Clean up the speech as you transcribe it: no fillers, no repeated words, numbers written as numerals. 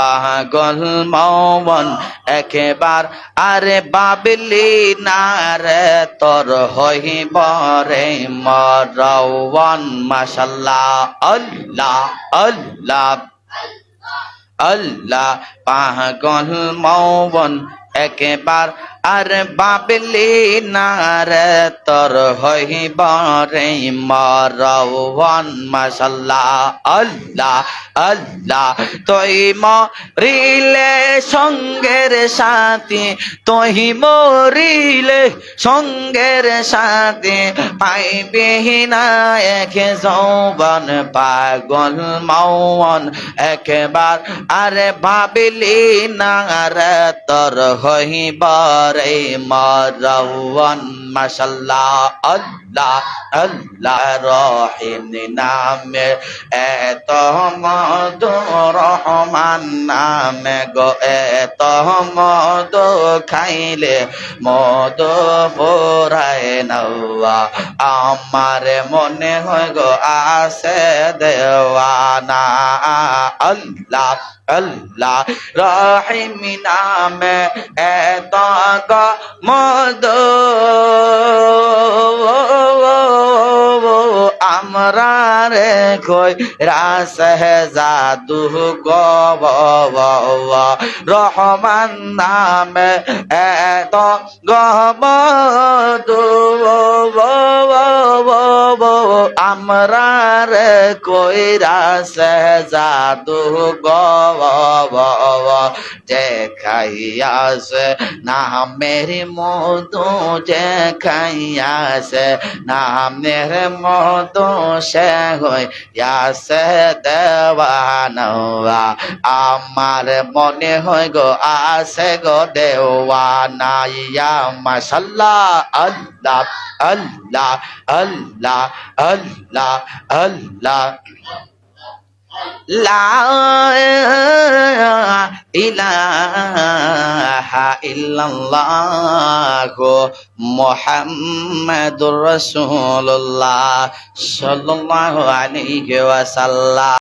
পাগল মন একবার আরে বাবলি না রে তোর হইব রে মরওয়ান মাশাল্লাহ আল্লাহ আল্লাহ আল্লাহ পাগল মন একবার আর বাবলি না রে তোর হইব রে মরওয়ান মাশাল্লাহ আল্লাহ আল্লাহ তুই মরিলে সঙ্গের সাথী তুই মরিলে সঙ্গের সাথী পাইবি না এক যৌবন পাগল মন একবার আরে ভাবিলি না রে তোর হইব রে মরওয়ান মাশাল্লাহ আল্লাহ আল্লাহ রহিম নামে এত মধু রহমান নামে গো এত মধু খাইলে মধু পুরায় নওয়া আমার মনে হয় গো আসে দেওয়ানা আল্লাহ আল্লাহ রহিম নামে এত গো মধু আমরা রে কই রাস জাদু গো রহমান নামে এত গমদু আমরা রে কই রাস জাদু গো যে খাইয়াছে নামের মধু যে খাইয়াছে নামের মধু সে হইয়াছে দেওয়ানা আমার মনে হয় গো আসে গো দেওয়ানা ইয়া মাশাল্লাহ আল্লাহ আল্লাহ আল্লাহ আল্লাহ আল্লাহ লা ইলাহা ইল্লাল্লাহ মুহাম্মাদুর রাসূলুল্লাহ সাল্লাল্লাহু আলাইহি ওয়াসাল্লাম।